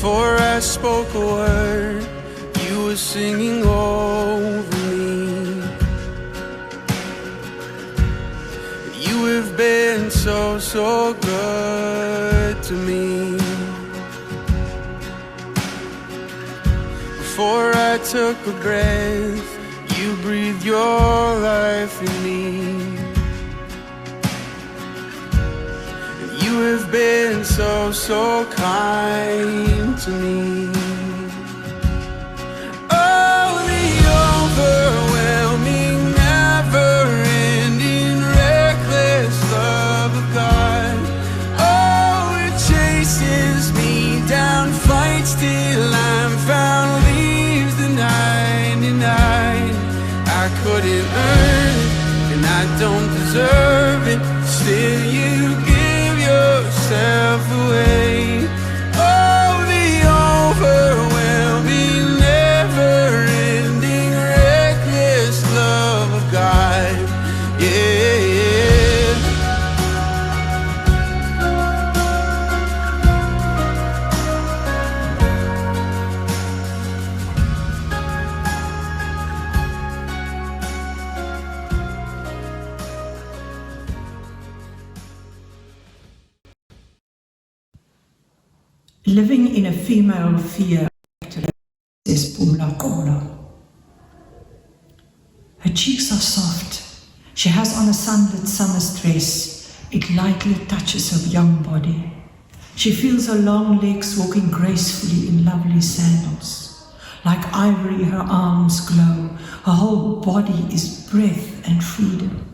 Before I spoke a word, you were singing over me. You have been so, so good to me. Before I took a breath, you breathed your life in me. You have been so, so kind to me. Oh, the overwhelming, never-ending, reckless love of God. Oh, it chases me down, fights till I'm found, leaves the 99. I couldn't earn it, and I don't deserve it. Still you give yourself away. Oh, the overwhelming, never-ending, reckless love of God. Yeah. Living in a female fear, says Pumla Kola. Her cheeks are soft. She has on a sunlit summer's dress. It lightly touches her young body. She feels her long legs walking gracefully in lovely sandals. Like ivory, her arms glow. Her whole body is breath and freedom.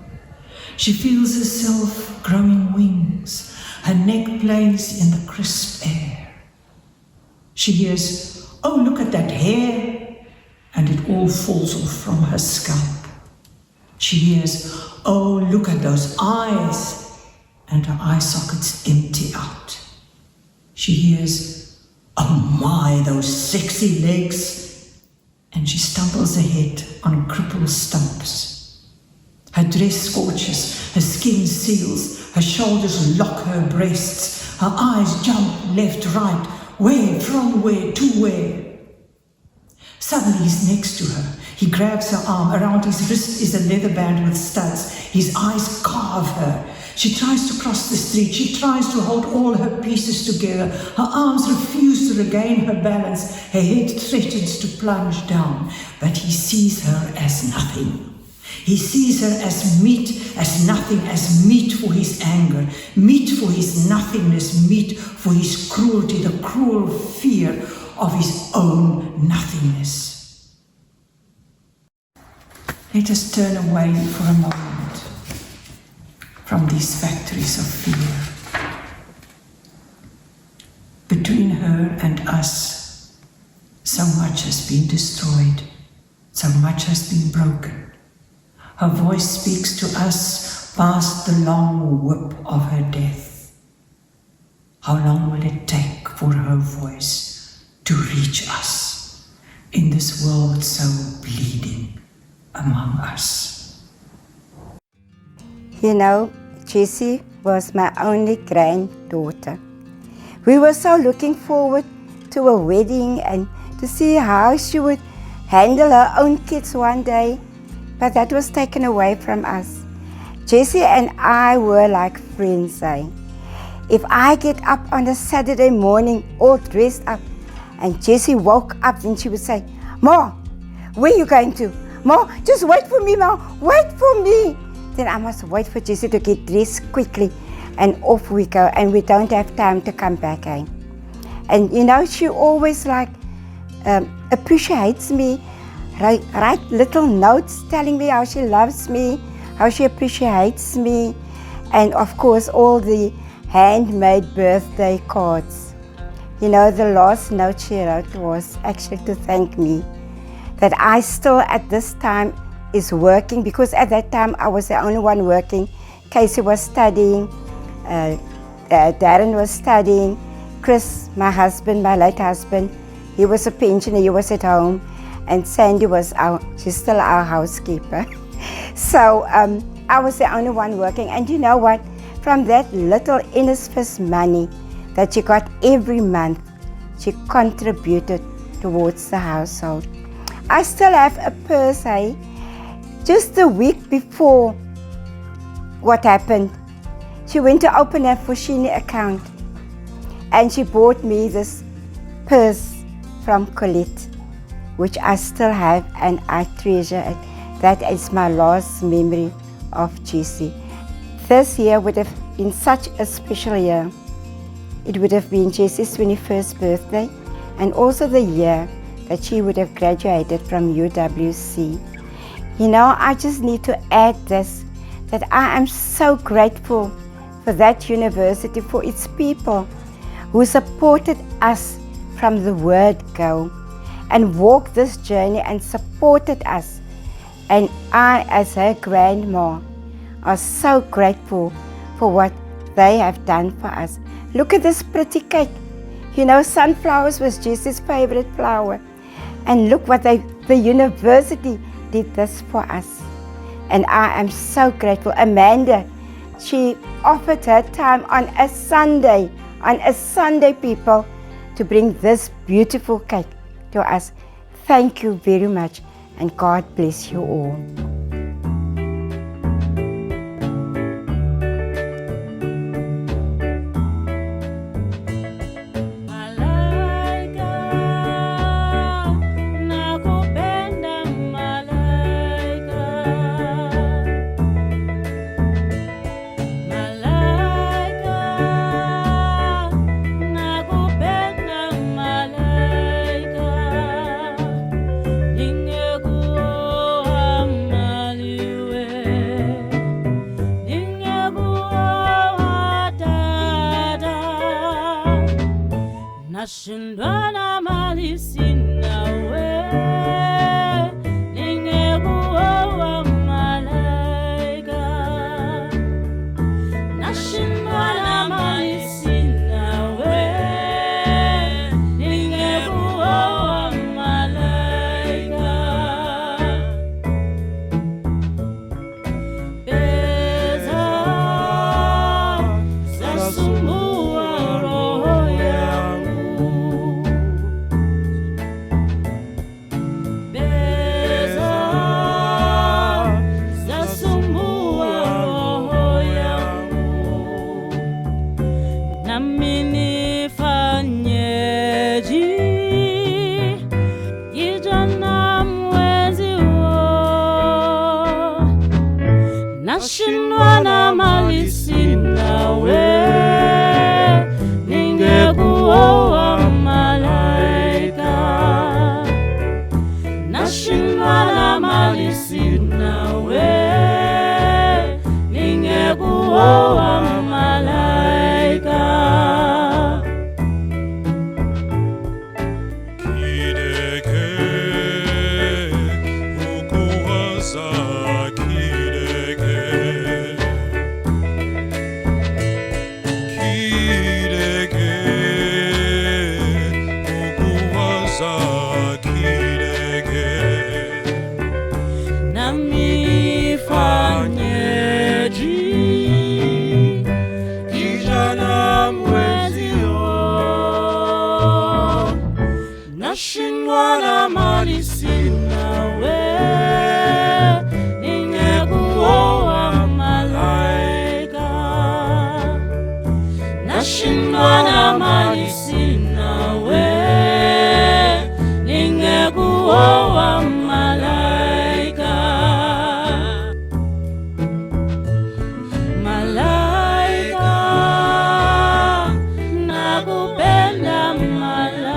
She feels herself growing wings. Her neck plays in the crisp air. She hears, "Oh, look at that hair," and it all falls off from her scalp. She hears, "Oh, look at those eyes," and her eye sockets empty out. She hears, "Oh my, those sexy legs," and she stumbles ahead on crippled stumps. Her dress scorches, her skin seals, her shoulders lock her breasts, her eyes jump left, right, where, from where, to where. Suddenly he's next to her. He grabs her arm. Around his wrist is a leather band with studs. His eyes carve her. She tries to cross the street. She tries to hold all her pieces together. Her arms refuse to regain her balance. Her head threatens to plunge down. But he sees her as nothing. He sees her as meat, as nothing, as meat for his anger, meat for his nothingness, meat for his cruelty, the cruel fear of his own nothingness. Let us turn away for a moment from these factories of fear. Between her and us, so much has been destroyed, so much has been broken. Her voice speaks to us past the long whip of her death. How long will it take for her voice to reach us in this world so bleeding among us? You know, Jessie was my only granddaughter. We were so looking forward to a wedding and to see how she would handle her own kids one day. But that was taken away from us. Jessie and I were like friends, eh? If I get up on a Saturday morning all dressed up and Jessie woke up, then she would say, "Ma, where are you going to? Ma, just wait for me, Ma, wait for me." Then I must wait for Jessie to get dressed quickly and off we go, and we don't have time to come back, eh? And you know, she always appreciates me. Write little notes telling me how she loves me, how she appreciates me, and of course all the handmade birthday cards. You know, the last note she wrote was actually to thank me that I still at this time is working, because at that time I was the only one working. Casey was studying, Darren was studying, Chris, my husband, my late husband, he was a pensioner, he was at home. And Sandy was she's still our housekeeper. So I was the only one working. And you know what? From that little NSFAS money that she got every month, she contributed towards the household. I still have a purse, just a week before what happened. She went to open a Fushini account and she bought me this purse from Colette, which I still have and I treasure it. That is my last memory of Jessie. This year would have been such a special year. It would have been Jessie's 21st birthday and also the year that she would have graduated from UWC. You know, I just need to add this, that I am so grateful for that university, for its people who supported us from the word go and walked this journey and supported us. And I, as her grandma, are so grateful for what they have done for us. Look at this pretty cake. You know, sunflowers was Jessie's favorite flower. And look what the university did this for us. And I am so grateful. Amanda, she offered her time on a Sunday, people, to bring this beautiful cake to us. Thank you very much, and God bless you all. Nashindwana mali sina we, ningekuoa malaika. Nashindwana mali sina we, ningekuoa malaika. Pesa zasumbua roho yangu. Nashindwa na mali sina we, ningekuoa malaika. Nashindwa na mali sina we, ningekuoa malaika. Kideke ukuwaza kideke, kideke ukuwaza kideke. Nami fanyeji kijana mwezio. Nashindwa na mali sina we, ningekuoa malaika. Nashindwa na mali sina we, ningekuoa malaika. Malaika, nakupenda malaika.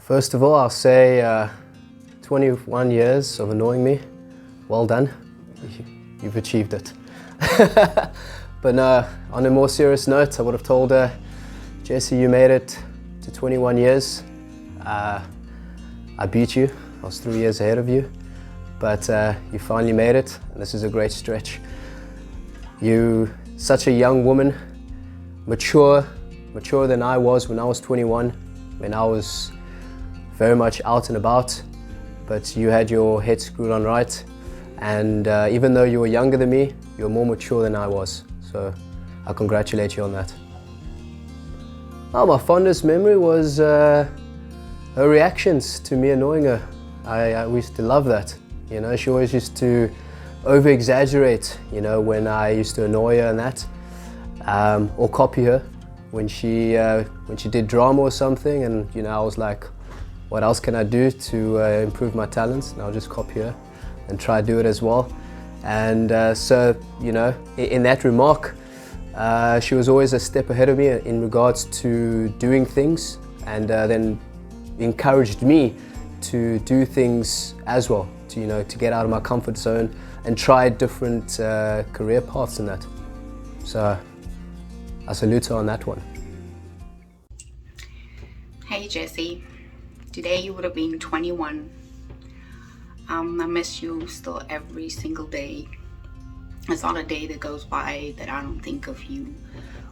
First of all, I'll say 21 years of annoying me. Well done. You've achieved it. But no, on a more serious note, I would have told her, Jessie, you made it to 21 years. I beat you. I was 3 years ahead of you. But you finally made it, and this is a great stretch. You're such a young woman, mature than I was when I was 21, when I was very much out and about, but you had your head screwed on right. And even though you were younger than me, you were more mature than I was. So I congratulate you on that. Oh, my fondest memory was her reactions to me annoying her. We used to love that. You know, she always used to over-exaggerate, you know, when I used to annoy her and that, or copy her when she did drama or something, and you know, I was like, what else can I do to improve my talents? And I'll just copy her and try to do it as well. And so, you know, in that remark, she was always a step ahead of me in regards to doing things, and then encouraged me to do things as well, to, you know, to get out of my comfort zone and try different career paths in that. So I salute her on that one. Hey Jesse, today you would have been 21. I miss you still every single day. There's not a day that goes by that I don't think of you,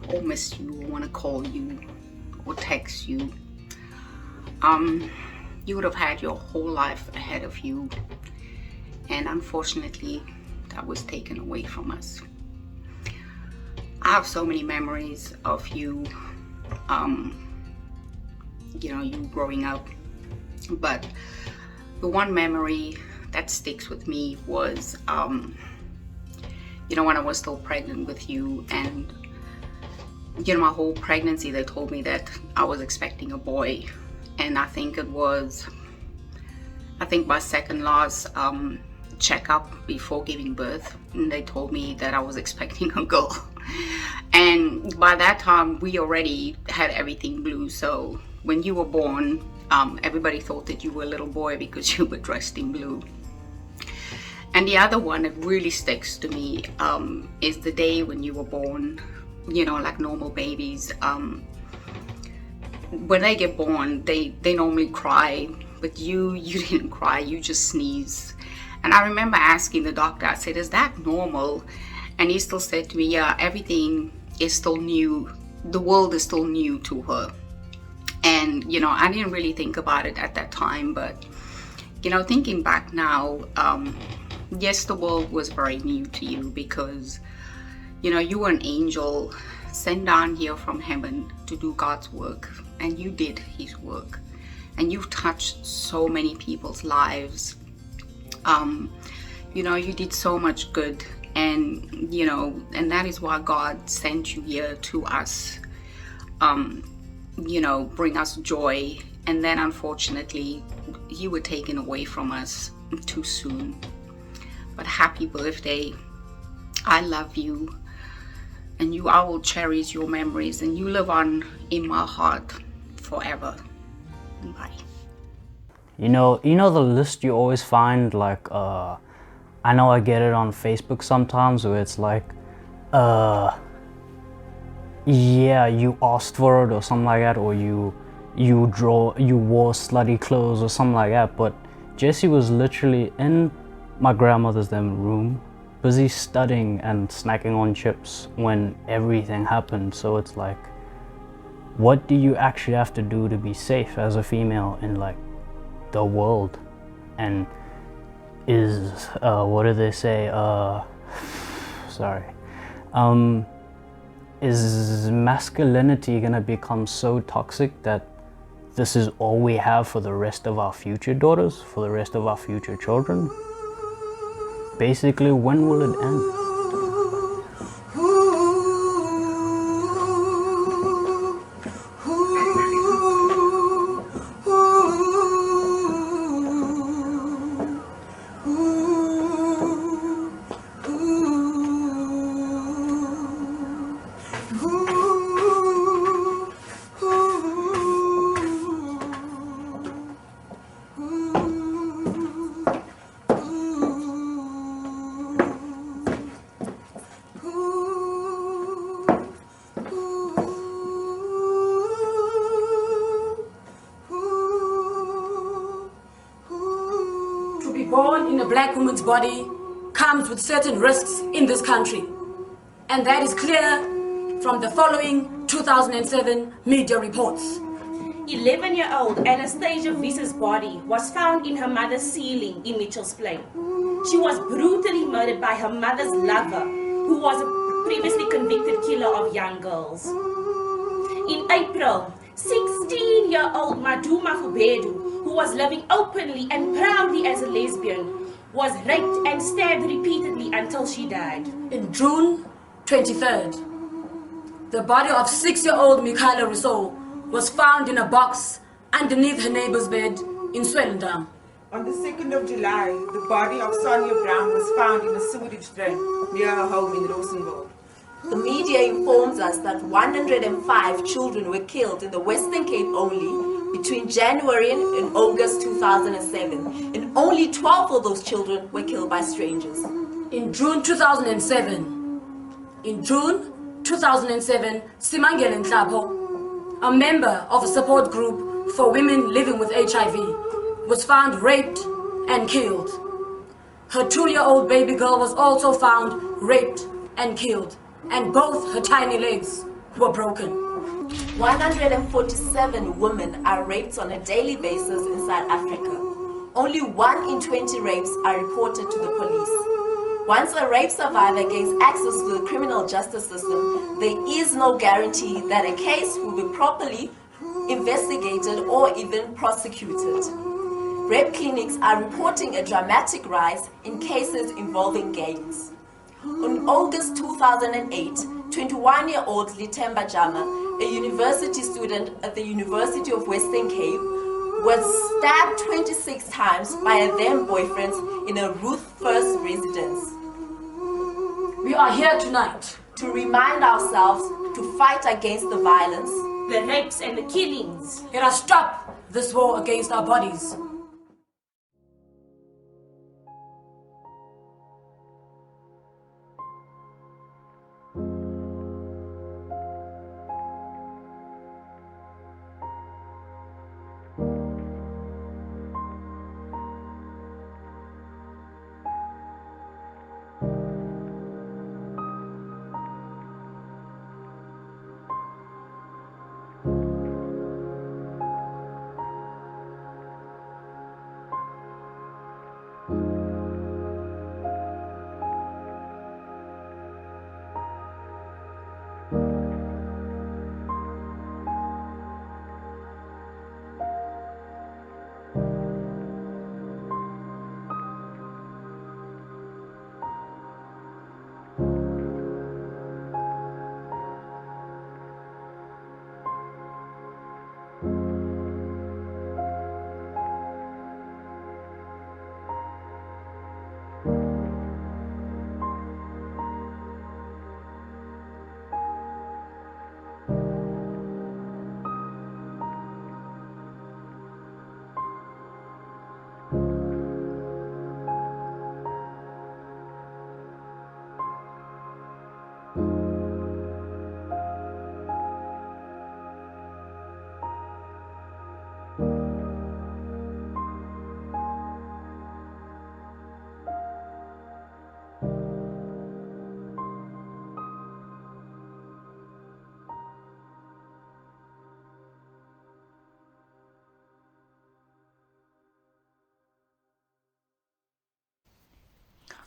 or miss you, or want to call you, or text you. You would have had your whole life ahead of you, and unfortunately that was taken away from us. I have so many memories of you, you know, you growing up, but the one memory that sticks with me was you know, when I was still pregnant with you, and you know, my whole pregnancy they told me that I was expecting a boy, and I think my second last checkup before giving birth, and they told me that I was expecting a girl. And by that time we already had everything blue, so when you were born, everybody thought that you were a little boy because you were dressed in blue. And the other one that really sticks to me is the day when you were born. You know, like normal babies, when they get born, they normally cry, but you didn't cry, you just sneezed. And I remember asking the doctor, I said, is that normal? And he still said to me, yeah, everything is still new, the world is still new to her. And you know, I didn't really think about it at that time, but you know, thinking back now, yes, the world was very new to you, because you know, you were an angel sent down here from heaven to do God's work, and you did his work, and you've touched so many people's lives. You know, you did so much good, and you know, and that is why God sent you here to us, you know, bring us joy. And then unfortunately you were taken away from us too soon. But happy birthday. I love you, and I will cherish your memories, and you live on in my heart forever. Bye. You know the list you always find, like I know I get it on Facebook sometimes, where it's like yeah, you asked for it or something like that, or you wore slutty clothes or something like that. But Jessie was literally in my grandmother's room, busy studying and snacking on chips when everything happened. So it's like, what do you actually have to do to be safe as a female in like the world? And is what do they say, sorry, is masculinity gonna become so toxic that this is all we have for the rest of our future daughters, for the rest of our future children? Basically, when will it end? Born in a black woman's body comes with certain risks in this country, and that is clear from the following 2007 media reports. 11-year-old Anastasia Visa's body was found in her mother's ceiling in Mitchell's Plain. She was brutally murdered by her mother's lover, who was a previously convicted killer of young girls. In April, 16-year-old Maduma Fubedu, who was living openly and proudly as a lesbian, was raped and stabbed repeatedly until she died. In June 23rd, the body of 6-year-old Michaela Rousseau was found in a box underneath her neighbor's bed in Swellendam. On the 2nd of July, the body of Sonia Brown was found in a sewage drain near her home in Rosenville. The media informs us that 105 children were killed in the Western Cape only between January and August 2007, and only 12 of those children were killed by strangers. In June 2007, Simangele Nhlapho, a member of a support group for women living with HIV, was found raped and killed. Her 2-year-old baby girl was also found raped and killed, and both her tiny legs were broken. 147 women are raped on a daily basis in South Africa. Only 1 in 20 rapes are reported to the police. Once a rape survivor gains access to the criminal justice system, there is no guarantee that a case will be properly investigated or even prosecuted. Rape clinics are reporting a dramatic rise in cases involving gangs. On August 2008, 21-year-old Litemba Jama, a university student at the University of Western Cape, was stabbed 26 times by her then boyfriends in a Ruth First residence. We are here tonight to remind ourselves to fight against the violence, the rapes and the killings. Let us stop this war against our bodies.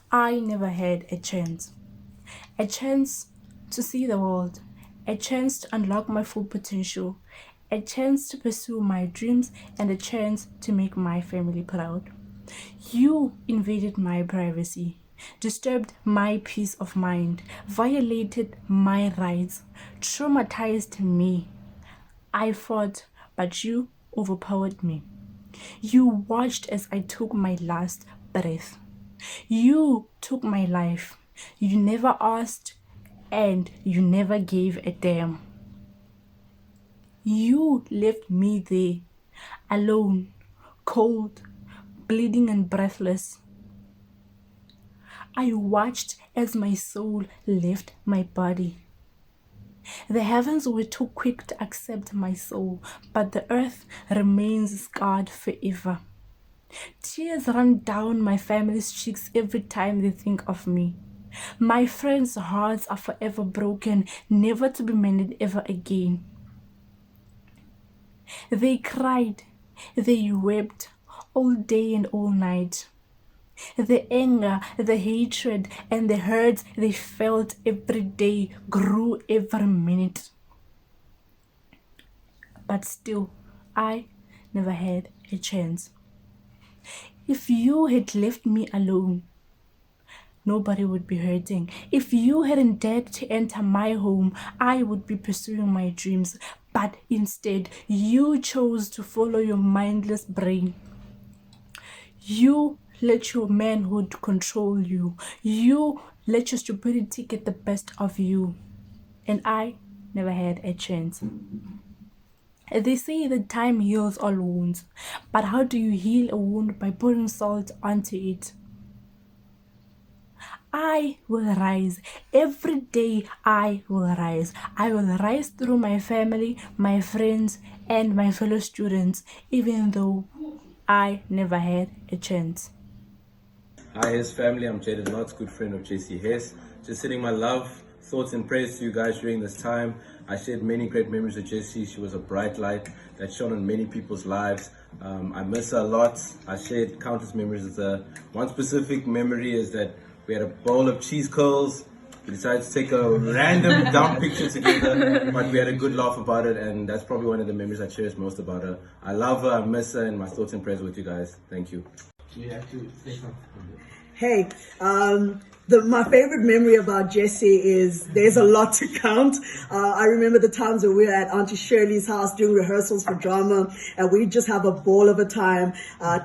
I never had a chance to see the world, a chance to unlock my full potential, a chance to pursue my dreams, and a chance to make my family proud. You invaded my privacy, disturbed my peace of mind, violated my rights, traumatized me. I fought, but you overpowered me. You watched as I took my last breath. You took my life. You never asked, and you never gave a damn. You left me there, alone, cold, bleeding and breathless. I watched as my soul left my body. The heavens were too quick to accept my soul, but the earth remains scarred forever. Tears run down my family's cheeks every time they think of me. My friends' hearts are forever broken, never to be mended ever again. They cried, they wept all day and all night. The anger, the hatred, and the hurt they felt every day grew every minute. But still, I never had a chance. If you had left me alone, nobody would be hurting. If you hadn't dared to enter my home, I would be pursuing my dreams. But instead, you chose to follow your mindless brain. You let your manhood control you. You let your stupidity get the best of you. And I never had a chance. They say that time heals all wounds. But how do you heal a wound? By pouring salt onto it. I will rise. Every day I will rise. I will rise through my family, my friends, and my fellow students, even though I never had a chance. Hi, Hess family. I'm Jaden Lotz, good friend of JC Hess. Just sending my love, thoughts, and prayers to you guys during this time. I shared many great memories with JC. She was a bright light that shone on many people's lives. I miss her a lot. I shared countless memories with her. One specific memory is that we had a bowl of cheese curls. We decided to take a random dumb picture together, but we had a good laugh about it, and that's probably one of the memories I cherish most about her. I love her, I miss her, and my thoughts and prayers with you guys. Thank you. You have to say something. Hey, my favorite memory about Jessie is there's a lot to count. I remember the times when we were at Auntie Shirley's house doing rehearsals for drama, and we just have a ball of a time,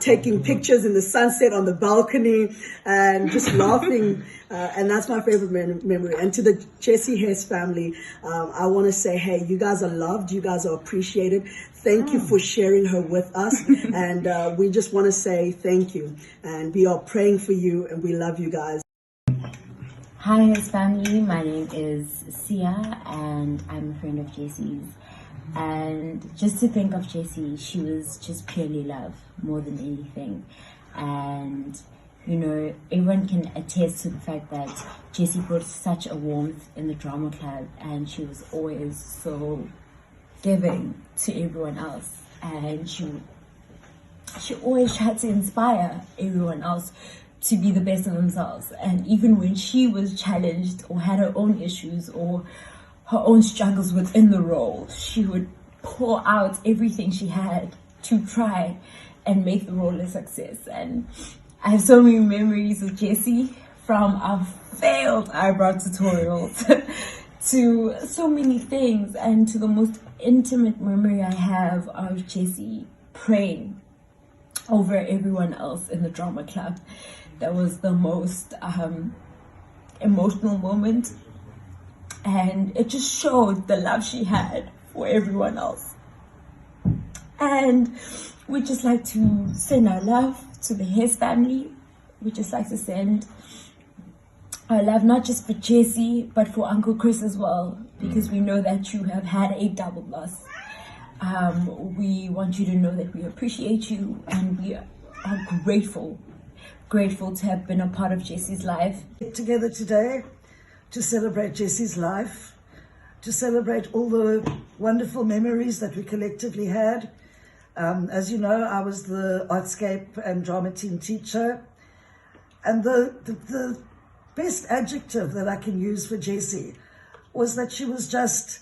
taking pictures in the sunset on the balcony and just laughing. And that's my favorite memory. And to the Jessie Hess family, I want to say, hey, you guys are loved. You guys are appreciated. Thank you for sharing her with us. And we just want to say thank you. And we are praying for you, and we love you guys. Hi, Hess family. My name is Sia, and I'm a friend of Jesse's. And just to think of Jessie, she was just purely love, more than anything. And you know, everyone can attest to the fact that Jessie brought such a warmth in the drama club, and she was always so giving to everyone else, and she always tried to inspire everyone else to be the best of themselves. And even when she was challenged or had her own issues or her own struggles within the role, she would pour out everything she had to try and make the role a success. And I have so many memories of Jessie, from our failed eyebrow tutorials to so many things, and to the most intimate memory I have of Jessie praying over everyone else in the drama club. That was the most emotional moment, and it just showed the love she had for everyone else. And we'd just like to send our love to the Hess family. We'd just like to send our love not just for Jessie, but for Uncle Chris as well, because we know that you have had a double loss. We want you to know that we appreciate you, and we are grateful to have been a part of Jessie's life. Together today to celebrate Jessie's life, to celebrate all the wonderful memories that we collectively had. As you know, I was the artscape and drama team teacher, and the best adjective that I can use for Jessie was that she was just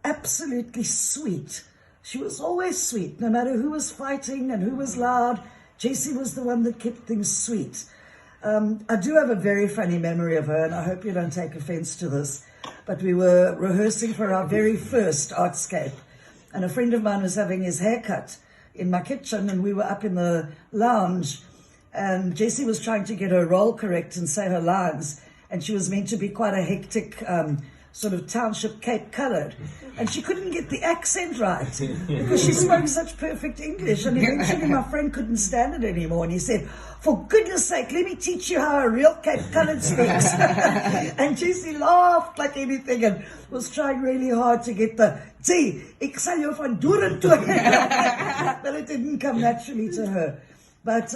absolutely sweet. She was always sweet, no matter who was fighting and who was loud. Jessie was the one that kept things sweet. I do have a very funny memory of her, and I hope you don't take offense to this, but we were rehearsing for our very first artscape, and a friend of mine was having his hair cut in my kitchen, and we were up in the lounge, and Jessie was trying to get her role correct and say her lines, and she was meant to be quite a hectic sort of township Cape coloured, and she couldn't get the accent right because she spoke such perfect English, and eventually my friend couldn't stand it anymore, and he said, for goodness sake, let me teach you how a real Cape coloured speaks. And Jessie laughed like anything and was trying really hard to get the ek sal jou van Dorentoe, but it didn't come naturally to her. But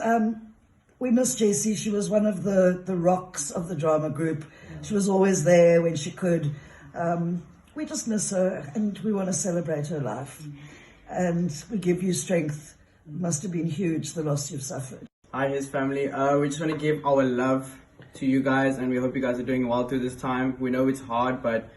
we miss Jessie. She was one of the rocks of the drama group. She was always there when she could. We just miss her, and we want to celebrate her life. And we give you strength. It must have been huge, the loss you've suffered. Hi, Hess family. We just want to give our love to you guys, and we hope you guys are doing well through this time. We know it's hard, but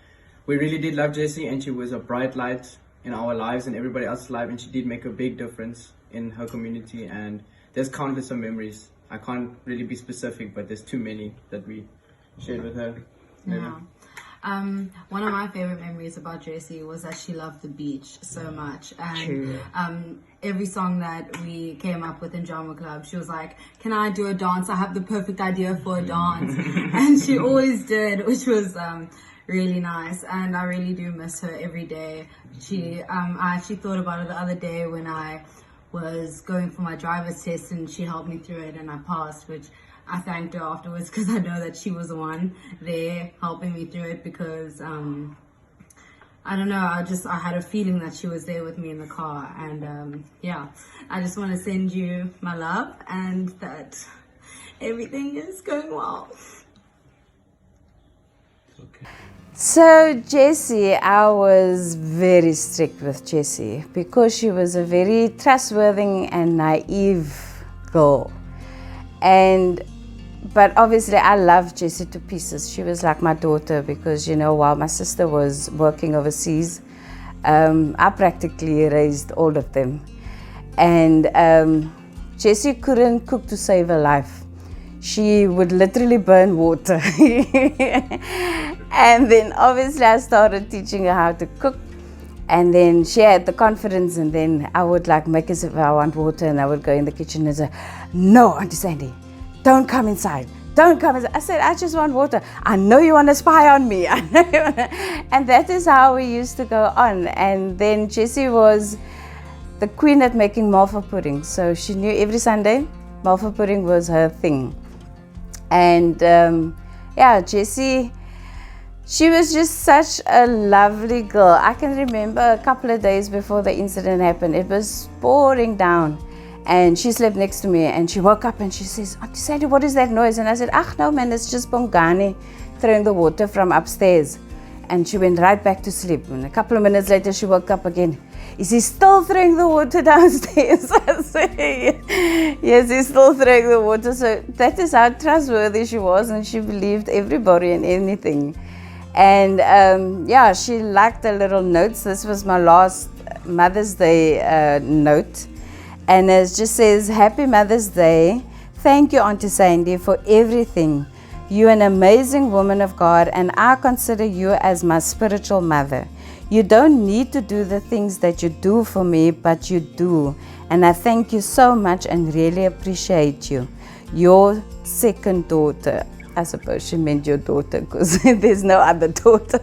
we really did love Jessie, and she was a bright light in our lives and everybody else's life, and she did make a big difference in her community. And there's countless of memories. I can't really be specific, but there's too many that we shared with her. Yeah. One of my favorite memories about Jessie was that she loved the beach so much, and every song that we came up with in drama club, she was like, "Can I do a dance? I have the perfect idea for a dance," and she always did, which was really nice. And I really do miss her every day. I actually thought about it the other day when I was going for my driver's test, and she helped me through it, and I passed, which I thanked her afterwards because I know that she was the one there helping me through it, because I don't know, I had a feeling that she was there with me in the car. And yeah, I just want to send you my love and that everything is going well. So Jessie, I was very strict with Jessie because she was a very trustworthy and naive girl. But obviously I loved Jessie to pieces. She was like my daughter because, you know, while my sister was working overseas, I practically raised all of them. And Jessie couldn't cook to save her life. She would literally burn water. And then obviously I started teaching her how to cook. And then she had the confidence, and then I would like make as if I want water, and I would go in the kitchen and say, "No, Auntie Sandy, don't come inside. Don't come inside." I said, "I just want water." "I know you want to spy on me." I know you wanna... And that is how we used to go on. And then Jessie was the queen at making malva pudding. So she knew every Sunday malva pudding was her thing. And yeah, Jessie, she was just such a lovely girl. I can remember a couple of days before the incident happened, it was pouring down. And she slept next to me, and she woke up and she says, "Auntie Sandy, what is that noise?" And I said, "Ach no man, it's just Bongani throwing the water from upstairs." And she went right back to sleep. And a couple of minutes later, she woke up again. "Is he still throwing the water downstairs?" I said, "Yes, he's still throwing the water." So that is how trustworthy she was, and she believed everybody and anything. And yeah, she liked the little notes. This was my last Mother's Day note. And it just says, "Happy Mother's Day. Thank you, Auntie Sandy, for everything. You're an amazing woman of God, and I consider you as my spiritual mother. You don't need to do the things that you do for me, but you do. And I thank you so much and really appreciate you. Your second daughter." I suppose she meant your daughter because there's no other daughter.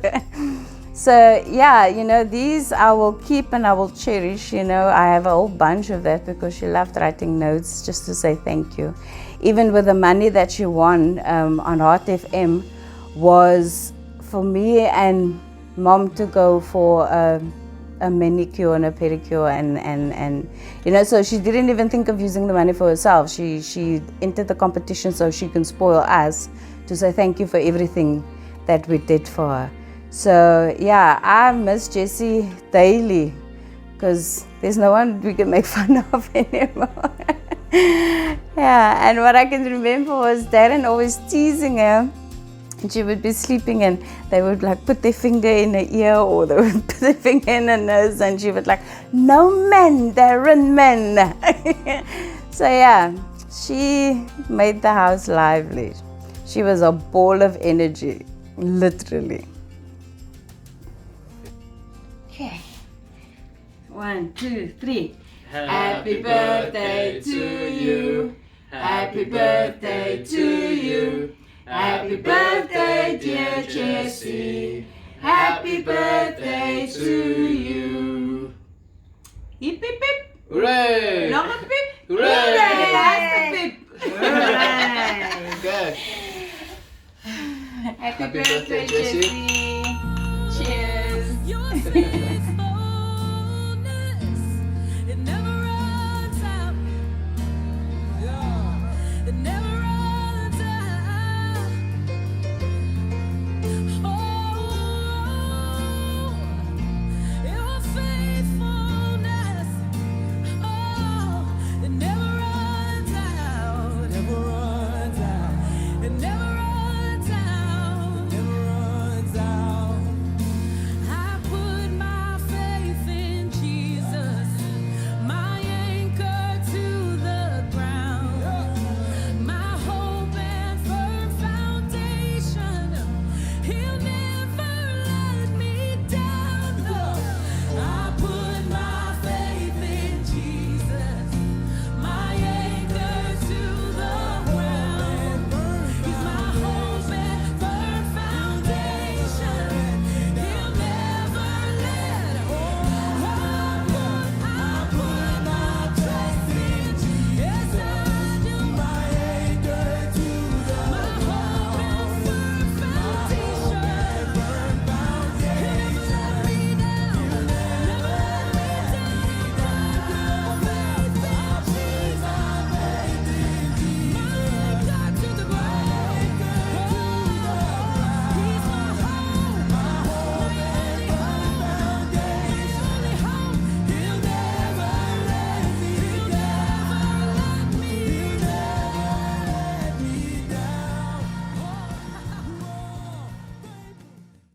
So yeah, you know, these I will keep and I will cherish. You know, I have a whole bunch of that because she loved writing notes just to say thank you. Even with the money that she won on Heart FM was for me and Mom to go for a manicure and a pedicure and you know, so she didn't even think of using the money for herself. She entered the competition so she can spoil us to say thank you for everything that we did for her. So yeah, I miss Jessie daily because there's no one we can make fun of anymore. Yeah, and what I can remember was Darren always teasing her. And she would be sleeping and they would like put their finger in her ear or they would put their finger in her nose and she would like, "No men, Darren, men." So yeah, she made the house lively. She was a ball of energy, literally. Okay. 1, 2, 3. Happy birthday to you. Happy birthday to you. Happy birthday, dear Jessie. Happy birthday to you. Hip, hip, hip. Hooray! Nog een pip. Hooray! Hooray! Pip. Hooray! Good. Happy birthday, Jessie. Cheers.